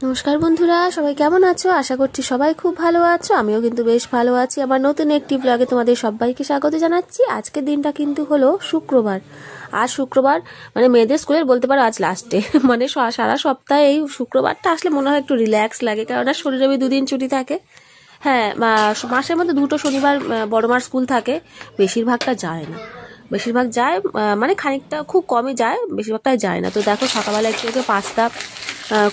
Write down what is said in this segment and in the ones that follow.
নমস্কার বন্ধুরা, সবাই কেমন আছো? আশা করছি সবাই খুব ভালো আছো। আমিও কিন্তু বেশ ভালো আছি। আমার নতুন একটি ব্লগে তোমাদের সবাইকে স্বাগত জানাচ্ছি। আজকের দিনটা কিন্তু হলো শুক্রবার। আজ শুক্রবার মানে মেয়েদের স্কুলের বলতে পারো আজ লাস্টে মানে সারা সপ্তাহে এই শুক্রবারটা আসলে মনে হয় একটু রিল্যাক্স লাগে, কেননা শনি রবি দুদিন ছুটি থাকে। হ্যাঁ, মাসের মধ্যে দুটো শনিবার বড় মার স্কুল থাকে, বেশিরভাগটা যায় না। বেশিরভাগ যায় মানে খানিকটা খুব কমই যায়, বেশিরভাগটাই যায় না। তো দেখো সকালবেলা একটু ওকে পাস্তা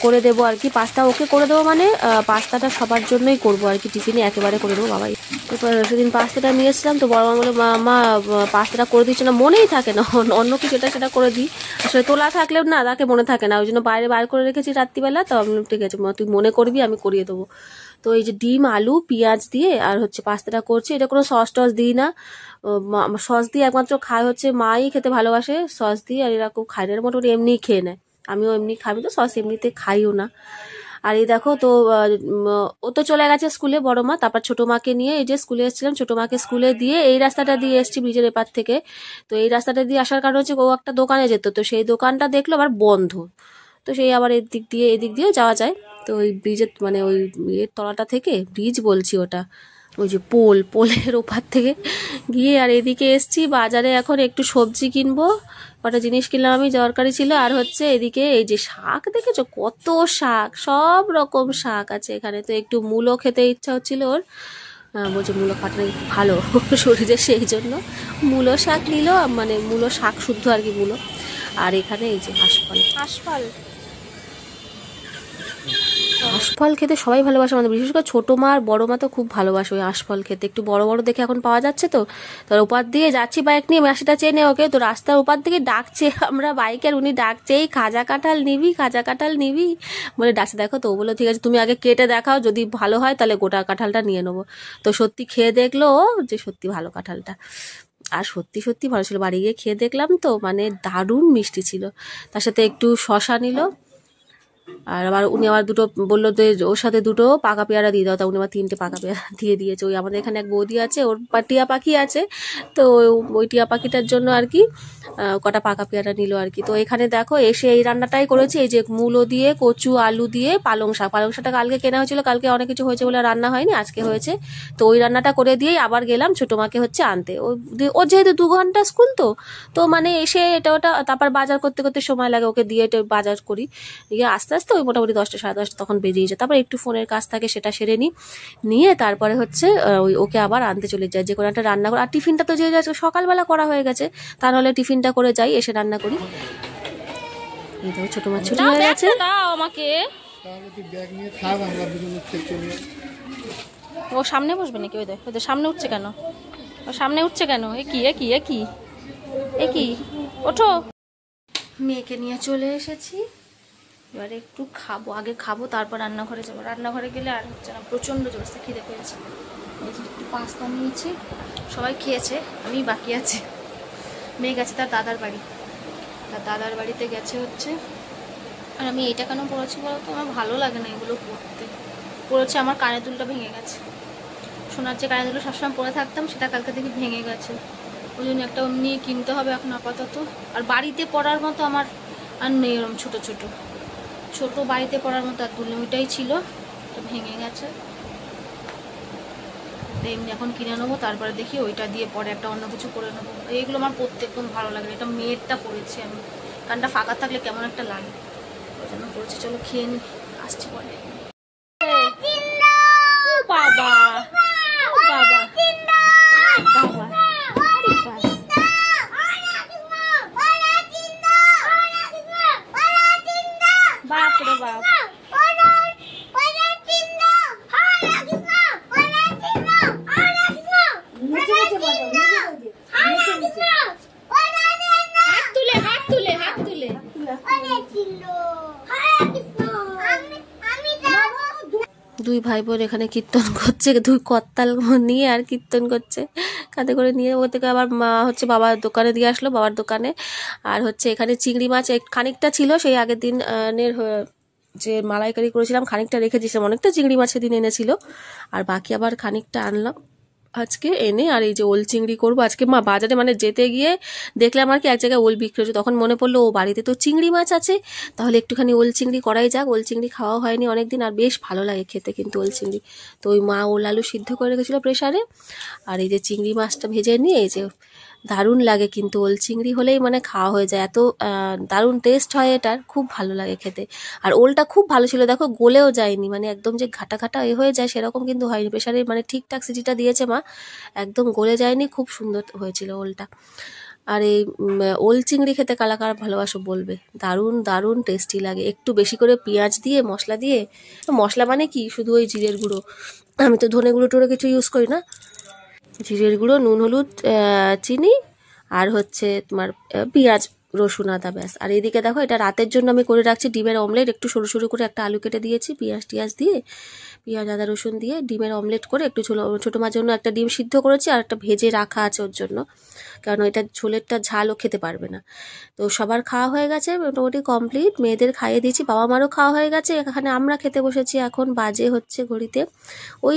করে দেবো আর কি। পাস্তা ওকে করে দেবো মানে পাস্তাটা সবার জন্যই করবো আর কি, টিফিনে একেবারে করে দেবো বাবাই। সেদিন পাস্তাটা নিয়ে এসেছিলাম, তো বড় মা বলে মা পাস্তাটা করে দিচ্ছে না, মনেই থাকে না অন্য কিছু এটা সেটা করে দিই। আসলে তোলা থাকলেও না তাকে মনে থাকে না, ওই জন্য বাইরে বার করে রেখেছি রাত্রিবেলা। তো আমি ঠিক আছে তুই মনে করবি, আমি করিয়ে দেবো। তো এই যে ডিম আলু পেঁয়াজ দিয়ে আর হচ্ছে পাস্তাটা করছি, এটা কোনো সস টস দিই না। সস দিয়ে একমাত্র খায় হচ্ছে মাই খেতে ভালোবাসে সস দিয়ে, আর এরকম খায় না, মোটামুটি এমনিই খেয়ে নেয়। আমিও এমনি খাবি তো সস এমনিতে খাইও না। আর এই দেখো তো ও তো চলে গেছে স্কুলে বড় মা, তারপর ছোট মাকে নিয়ে এই যে স্কুলে এসেছিলাম, ছোট মাকে স্কুলে দিয়ে এই রাস্তাটা দিয়ে এসেছি ব্রিজের এপার থেকে। তো এই রাস্তাটা দিয়ে আসার কারণ হচ্ছে ও একটা দোকানে যেত, তো সেই দোকানটা দেখলো আবার বন্ধ। তো সেই আবার এদিক দিয়ে যাওয়া যায়। তো ওই ব্রিজের মানে ওই এর তলাটা থেকে, ব্রিজ বলছি ওটা, ওই যে পোলের ওপার থেকে গিয়ে আর এদিকে এসছি বাজারে। এখন একটু সবজি কিনবো, কটা জিনিস কিনলাম, আমি দরকারি ছিল। আর হচ্ছে এদিকে এই যে শাক দেখেছো, কত শাক, সব রকম শাক আছে এখানে। তো একটু মূলো খেতে ইচ্ছা হচ্ছিল ওর, বলছে মূলো খাওয়াটা একটু ভালো শরীরে, সেই জন্য মূলো শাক নিল, মানে মূলো শাক শুদ্ধ আর কি মূলো। আর এখানে এই যে হাঁসফল আশফল খেতে সবাই ভালোবাসে আমাদের, বিশেষ করে ছোটো মা আর বড়ো মা তো খুব ভালোবাসে ওই আশফল খেতে। একটু বড় বড় দেখে এখন পাওয়া যাচ্ছে, তো তার ওপার দিয়ে যাচ্ছি বাইক নিয়ে, মাসিটা চেনে ওকে, তো রাস্তার ওপার দিকে ডাকছে আমরা বাইকের, উনি ডাকছে এই খাজা কাঁঠাল নিবি, খাজা কাঁঠাল নিবি বলে ডাকছে। দেখো তো ও বললো ঠিক আছে তুমি আগে কেটে দেখাও, যদি ভালো হয় তাহলে গোটা কাঁঠালটা নিয়ে নেবো। তো সত্যি খেয়ে দেখলো যে সত্যি ভালো কাঁঠালটা, আর সত্যি সত্যি ভালো ছিল। বাড়ি গিয়ে খেয়ে দেখলাম তো মানে দারুণ মিষ্টি ছিল। তার সাথে একটু শশা নিল, আর আবার উনি আবার দুটো বললো যে ওর সাথে দুটো পাকা পেয়ারা দিয়ে দাও, তা উনি আবার 3টে পাকা পেয়ারা দিয়ে দিয়েছে। ওই আমাদের এখানে এক বৌদি আছে, ওর টিয়া পাখি আছে, তো ওই টিয়া পাখিটার জন্য আর কি কটা পাকা পেয়ারা নিল আর কি। তো এখানে দেখো এসে এই রান্নাটাই করেছি, এই যে মূলো দিয়ে কচু আলু দিয়ে পালং শাকটা কালকে কেনা হয়েছিল, কালকে অনেক কিছু হয়েছে বলে রান্না হয়নি, আজকে হয়েছে। তো ওই রান্নাটা করে দিয়েই আবার গেলাম ছোটো মাকে হচ্ছে আনতে। ও যেহেতু 2 ঘন্টা স্কুল, তো মানে এসে এটা ওটা তারপর বাজার করতে করতে সময় লাগে, ওকে দিয়ে এটা বাজার করি, দিয়ে আস্তে আস্তে ওই মোটামুটি 10টা সাড়ে 10টা তখন বেরিয়ে যায়। তারপর একটু ফোনের কাজ থাকে, সেটা সেরে নিয়ে তারপরে হচ্ছে ওই ওকে আবার আনতে চলে যায়, যে কোনো একটা রান্না করে। আর টিফিনটা তো যে সকালবেলা করা হয়ে গেছে, তাহলে টিফিনটা করে যাই, এসে রান্না করি। এই দেখো ছোট মাছ ছুটি হয়ে গেছে, আমাকে ও সামনে বসবে নাকি? ওই ওদের সামনে উঠছে কেন? ও সামনে উঠছে কেন? এ কি ওঠো। মেয়েকে নিয়ে চলে এসেছি, এবারে একটু খাবো, আগে খাবো তারপর রান্নাঘরে যাবো। রান্নাঘরে গেলে আর হচ্ছে না, প্রচণ্ড জোরসে খিদে পেয়েছে। এই যে একটু পাস্তা নিয়েছি, সবাই খেয়েছে, আমি বাকি আছি। মেয়ে গেছে তার দাদার বাড়িতে গেছে হচ্ছে। আর আমি এইটা কেন পড়েছি বলো তো, আমার ভালো লাগে না এগুলো পড়েছে। আমার কানের দুলটা ভেঙে গেছে, সোনার যে কানের দুলটা সবসময় পরে থাকতাম, সেটা কালকে থেকে ভেঙে গেছে, ওই জন্য একটা অমনি কিনতে হবে এখন আপাতত। আর বাড়িতে পড়ার মতো আমার আর নেই এরকম ছোট বাড়িতে পড়ার মতো আর দুল, ওইটাই ছিল, তো ভেঙে গেছে। তো এমনি এখন কিনে নেবো, তারপরে দেখি ওইটা দিয়ে পরে একটা অন্য কিছু করে নেবো। এইগুলো আমার পরতে একদম ভালো লাগে, এটা মেয়েরটা পরেছি আমি, কানটা ফাঁকা থাকলে কেমন একটা লাগে, ওই জন্য পরেছি। চলো খেয়ে নি, আসছি পরে। বাবা বাবা বাবা বাপরে বাপ, দুই ভাই বোন এখানে কীর্তন করছে, 2 করতাল নিয়ে আর কীর্তন করছে কাঁধে করে নিয়ে। ও থেকে আবার মা হচ্ছে বাবার দোকানে দিয়ে আসলো, বাবার দোকানে। আর হচ্ছে এখানে চিংড়ি মাছ খানিকটা ছিল, সেই আগের দিনের যে মালাইকারি করেছিলাম খানিকটা রেখে দিয়েছিলাম, অনেকটা চিংড়ি মাছ সেদিন এনেছিল, আর বাকি আবার খানিকটা আনলাম। আজকে এনে আর এই যে ওল চিংড়ি করবো আজকে। মা বাজারে মানে যেতে গিয়ে দেখলাম আর কি এক জায়গায় ওল বিক্রি হচ্ছে, তখন মনে পড়লো ও বাড়িতে তো চিংড়ি মাছ আছে, তাহলে একটুখানি ওল চিংড়ি করাই যাক। ওল চিংড়ি খাওয়া হয়নি অনেকদিন, আর বেশ ভালো লাগে খেতে কিন্তু ওল চিংড়ি। তো ওই মা ওল আলু সিদ্ধ করে রেখেছিলো প্রেশারে, আর এই যে চিংড়ি মাছটা ভেজে নিয়ে এই যে দারুণ লাগে কিন্তু ওল চিংড়ি হলেই মানে খাওয়া হয়ে যায়, এত দারুণ টেস্ট হয় এটার, খুব ভালো লাগে খেতে। আর ওলটা খুব ভালো ছিল, দেখো গলেও যায়নি, মানে একদম যে ঘাটা ঘাটা হয়ে যায় সেরকম কিন্তু হয়নি, প্রেশারে মানে ঠিকঠাক সিটিটা দিয়েছে মা, একদম গলে যায়নি, খুব সুন্দর হয়েছিল ওলটা। আর এই ওল চিংড়ি খেতে কালাকার ভালোবাসো বলবে, দারুণ দারুণ টেস্টি লাগে। একটু বেশি করে পেঁয়াজ দিয়ে মশলা দিয়ে, মশলা মানে কি শুধু ওই জিরের গুঁড়ো, আমি তো ধনে গুঁড়ো টুড়ো কিছু ইউজ করি না, জিরের গুঁড়ো, নুন, হলুদ, চিনি, আর হচ্ছে তোমার পেঁয়াজ, রসুন, আদা, ব্যাস। আর এদিকে দেখো এটা রাতের জন্য আমি করে রাখছি ডিমের অমলেট, একটু সরু সরু করে একটা আলু কেটে দিয়েছি, পেঁয়াজ টিয়াজ দিয়ে, পেঁয়াজ আদা রসুন দিয়ে ডিমের অমলেট করে, একটু ছোটো মার জন্য একটা ডিম সিদ্ধ করেছি, আর একটা ভেজে রাখা আছে ওর জন্য, কারণ এটা ঝোলেরটা ঝালও খেতে পারবে না। তো সবার খাওয়া হয়ে গেছে মোটামুটি কমপ্লিট, মেয়েদের খাইয়ে দিয়েছি, বাবা মারও খাওয়া হয়ে গেছে, এখানে আমরা খেতে বসেছি। এখন বাজে হচ্ছে ঘড়িতে ওই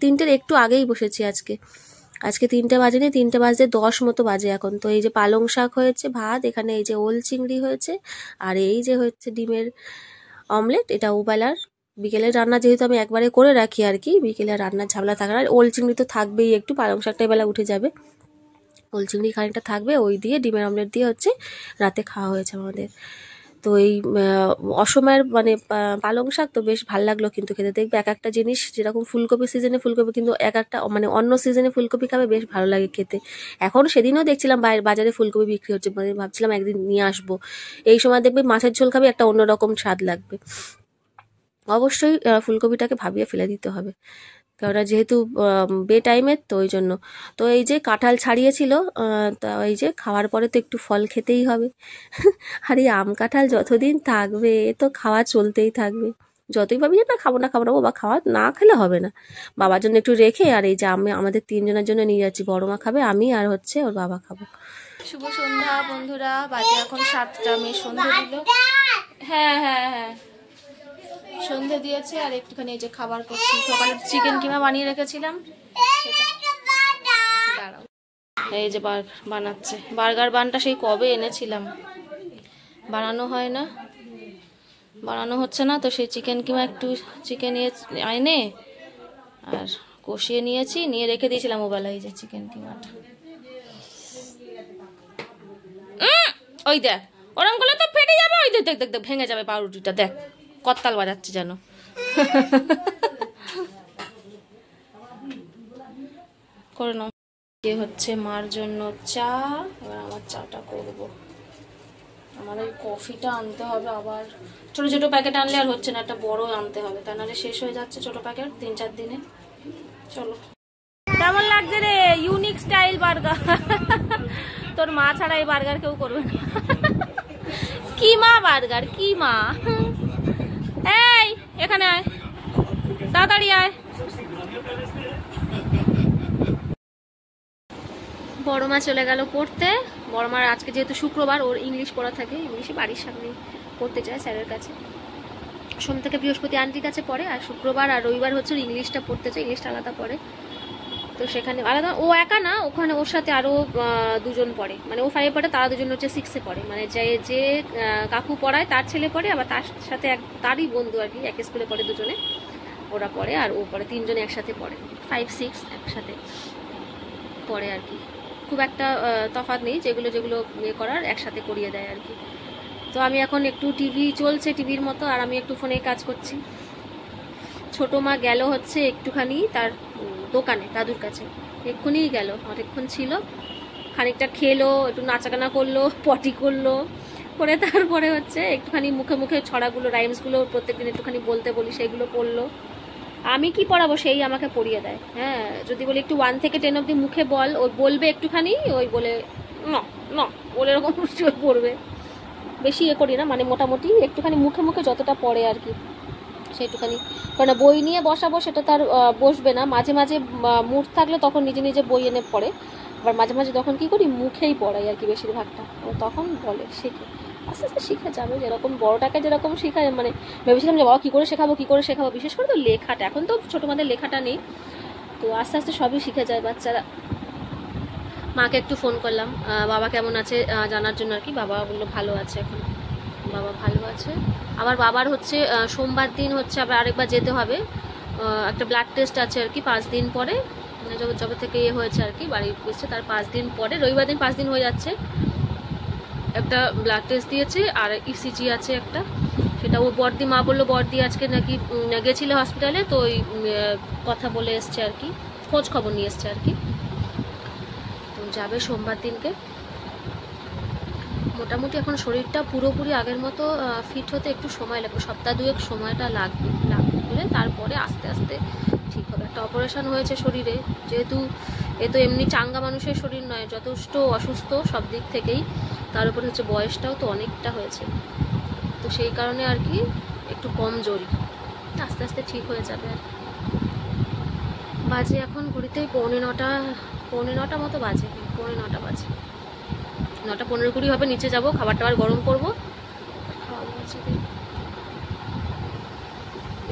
তিনটের একটু আগেই বসেছি আজকে 3টে বাজেনি, 3টে বাজতে 10 মতো বাজে এখন। তো এই যে পালং শাক হয়েছে, ভাত, এখানে এই যে ওল চিংড়ি হয়েছে, আর এই যে হচ্ছে ডিমের অমলেট, এটা ওবেলার। বিকেলের রান্না যেহেতু আমি একবারে করে রাখি আর কি, বিকেলের রান্নার ঝামেলা থাকে না। ওল চিংড়ি তো থাকবেই, একটু পালং শাকটা বেলা উঠে যাবে, ওল চিংড়ি খানিকটা থাকবে, ওই দিয়ে ডিমের অমলেট দিয়ে হচ্ছে রাতে খাওয়া হয়েছে আমাদের। তো এই অসময়ের মানে পালং শাক তো বেশ ভালো লাগলো কিন্তু খেতে। দেখবে এক একটা জিনিস, যেরকম ফুলকপি সিজনে ফুলকপি, কিন্তু এক একটা মানে অন্য সিজনে ফুলকপি খাবে বেশ ভালো লাগে খেতে। এখন সেদিনও দেখছিলাম বাজারে ফুলকপি বিক্রি হচ্ছে, মানে ভাবছিলাম একদিন নিয়ে আসবো। এই সময় দেখবে মাছের ঝোল খাবে, একটা অন্যরকম স্বাদ লাগবে। অবশ্যই ফুলকপিটাকে ভাবিয়ে ফেলে দিতে হবে, কারণ যেহেতু বে টাইমের, তো ওই জন্য। তো এই যে কাঁঠাল ছাড়িয়েছিল, তা এই যে খাওয়ার পরে তো একটু ফল খেতেই হবে। আর এই আম কাঁঠাল যতদিন থাকবে এ তো খাওয়া চলতেই থাকবে, যতই ভাবি যে না খাবো না খাবো না, বাবা খাওয়া না খেলে হবে না। বাবার জন্য একটু রেখে, আর এই যে আমি আমাদের 3জনের জন্য নিয়ে যাচ্ছি, বড় মা খাবে, আমি আর হচ্ছে ওর বাবা খাবো। শুভ সন্ধ্যা বন্ধুরা, বাজে এখন 7টা, মেয়ে সন্ধ্যা দিল। হ্যাঁ হ্যাঁ হ্যাঁ, সন্ধে দিয়েছে, আর একটুখানি এই যে খাবার করছি, সকালে চিকেন কিমা বানিয়ে রেখেছিলাম সেটা। এই যে বানাচ্ছে বার্গার বানটা, সেই কবে এনেছিলাম, বানানো হয় না, বানানো হচ্ছে না। তো সেই চিকেন কিমা একটু চিকেন এনে আর কষিয়ে নিয়েছি, নিয়ে রেখে দিয়েছিলাম ওবেলায়। এই যে চিকেন কিমাটা, ওই দেখ ওরম করলে তো ফেটে যাবে, ওই দেখ দেখ দেখ ভেঙে যাবে পাউরুটিটা, দেখ করতাল বাজাচ্ছে যেন। করে নাও। এ হচ্ছে মার জন্য চা, এবার আমার চাটা করব। আমার ওই কফিটা আনতে হবে আবার, ছোট ছোট প্যাকেট আনলে আর হচ্ছে না, একটা বড় আনতে হবে, তা নাহলে শেষ হয়ে যাচ্ছে ছোট প্যাকেট 3-4 দিনে। চলো, কেমন লাগছে রে ইউনিক স্টাইল বার্গার? তোর মা ছাড়া এই বার্গার কেউ করবে না। কিমা বার্গার, কিমা। এই এখানে আয়, তাড়াতাড়ি আয়। বড় মা চলে গেল পড়তে। বড় মার আজকে যেহেতু শুক্রবার, ওর ইংলিশ পড়া থাকে, ইংলিশে বাড়ির সামনে পড়তে যায় স্যারের কাছে। সোম থেকে বৃহস্পতি আন্টির কাছে পড়ে, আর শুক্রবার আর রবিবার হচ্ছে ইংলিশটা পড়তে যায়, ইংলিশটা আলাদা পড়ে। তো সেখানে আলাদা, ও একা না, ওখানে ওর সাথে আরও 2জন পড়ে, মানে ও 5-এ পড়ে, তারা 2জন হচ্ছে 6-এ পড়ে, মানে যে কাকু পড়ায় তার ছেলে পড়ে, আবার তার সাথে তারই বন্ধু আর কি, এক স্কুলে পড়ে 2জনে, ওরা পড়ে, আর ও পড়ে, 3জনে একসাথে পড়ে, 5-6 একসাথে পড়ে আর কি। খুব একটা তফাৎ নেই, যেগুলো ইয়ে করার একসাথে করিয়ে দেয় আর কি। তো আমি এখন একটু টিভি চলছে, টিভির মতো, আর আমি একটু ফোনে কাজ করছি। ছোটো মা গেল হচ্ছে একটুখানি তার দোকানে, দাদুর কাছে, এক্ষুনিই গেল, অনেকক্ষণ ছিল, খানিকটা খেলো, একটু নাচাগানা করলো, পটি করলো, করে তারপরে হচ্ছে একটুখানি মুখে মুখে ছড়াগুলো, রাইমসগুলো প্রত্যেকদিন একটুখানি বলতে বলি, সেগুলো পড়লো। আমি কি পড়াবো, সেই আমাকে পড়িয়ে দেয়। হ্যাঁ, যদি বলি একটু 1 থেকে 10 অবধি মুখে বল, ও বলবে একটুখানি, ওই বলে ন ন বলে এরকম পড়বে। বেশি করি না, মানে মোটামুটি একটুখানি মুখে মুখে যতটা পড়ে আর কি, সেটুখানি। কারণ বই নিয়ে বসাবো সেটা তার বসবে না, মাঝে মাঝে মুড থাকলে তখন নিজে নিজে বই এনে পড়ে, আবার মাঝে মাঝে তখন কি করি মুখেই পড়াই আর কি বেশিরভাগটা, তখন বলে শেখে, আস্তে আস্তে শিখে যাবে। যেরকম বড়টাকে যেরকম শেখায়, মানে ভেবেছিলাম যে বাবা কী করে শেখাবো, বিশেষ করে তো লেখাটা, এখন তো ছোটো মাদের লেখাটা নেই, তো তো আস্তে আস্তে সবই শিখে যায় বাচ্চারা। মাকে একটু ফোন করলাম বাবা কেমন আছে জানার জন্য আর কি। বাবা বললো ভালো আছে, এখন বাবা ভালো আছে। আবার বাবার হচ্ছে সোমবার দিন হচ্ছে আবার আরেকবার যেতে হবে, একটা ব্লাড টেস্ট আছে আর কি 5 দিন পরে, যবে থেকে হয়েছে আর কি বাড়ি এসছে তার 5 দিন পরে, রবিবার দিন 5 দিন হয়ে যাচ্ছে। একটা ব্লাড টেস্ট দিয়েছে আর ইসিজি আছে একটা, সেটা ও বর্দি মা বললো বর্দি আজকে নাকি গেছিল হসপিটালে, তো ওই কথা বলে এসছে আর কি, খোঁজ খবর নিয়ে এসছে আর কি। তো যাবে সোমবার দিনকে। মোটামুটি এখন শরীরটা পুরোপুরি আগের মতো ফিট হতে একটু সময় লাগবে, সপ্তাহ 2 সময়টা লাগবে বলে, তারপরে আস্তে আস্তে ঠিক হবে। একটা অপারেশন হয়েছে শরীরে, যেহেতু এ তো এমনি চাঙ্গা মানুষের শরীর নয়, যথেষ্ট অসুস্থ সব দিক থেকেই, তার উপরে হচ্ছে বয়সটাও তো অনেকটা হয়েছে, তো সেই কারণে আর কি একটু কমজোরি, আস্তে আস্তে ঠিক হয়ে যাবে আর কি। বাজে এখন ঘড়িতে 9:45 মতো বাজে, 9:45 বাজে, 9:15 হবে। নিচে যাব, খাবার টাবার গরম করবো, খাওয়া হচ্ছে।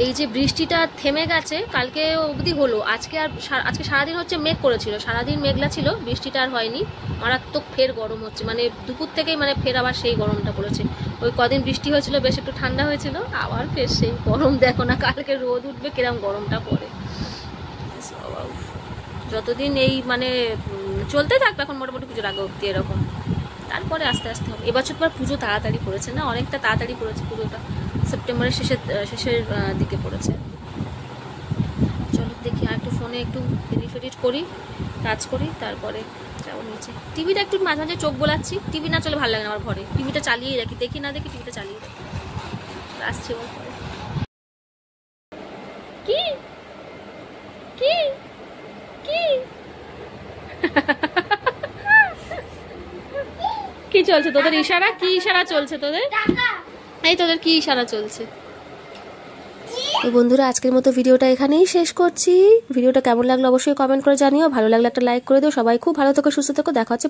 এই যে বৃষ্টিটা থেমে গেছে, কালকে অবধি হলো, আজকে সারাদিন হচ্ছে মেঘ করেছিল, সারাদিন মেঘলা ছিল, বৃষ্টিটা আর হয়নি। মারাত্মক ফের গরম হচ্ছে, মানে দুপুর থেকেই মানে ফের আবার সেই গরমটা পড়েছে। ওই কদিন বৃষ্টি হয়েছিল, বেশ একটু ঠান্ডা হয়েছিল, আবার ফের সেই গরম। দেখো না কালকে রোদ উঠবে কিরম গরমটা পড়ে। যতদিন এই মানে চলতে থাকবে এখন মোটামুটি পুজোর আগে অব্দি এরকম, তারপরে আস্তে আস্তে হবে। এবছর পর পুজো তাড়াতাড়ি পড়েছে না, অনেকটা তাড়াতাড়ি পড়েছে পুজোটা, সেপ্টেম্বরের শেষের দিকে পড়েছে। চলো দেখি আর একটু ফোনে একটু এডিট করি, কাজ করি, তারপরে যাবো নিচে। টিভিটা একটু মাঝে মাঝে চোখ বোলাচ্ছি, টিভি না চলে ভালো লাগে না আমার ঘরে, টিভিটা চালিয়েই রাখি, দেখি না দেখি টিভিটা চালিয়ে রাখি। আসছে ওর পরে কি কি কি কি চলছে তোদের? ইশারা? কি ইশারা চলছে তোদের? এই তোদের কি ইশারা চলছে? তো বন্ধুরা আজকের মতো ভিডিওটা এখানেই শেষ করছি। ভিডিওটা কেমন লাগলো অবশ্যই কমেন্ট করে জানিও, ভালো লাগলে একটা লাইক করে দিও। সবাই খুব ভালো থেকো, সুস্থ থেকো, দেখা হচ্ছে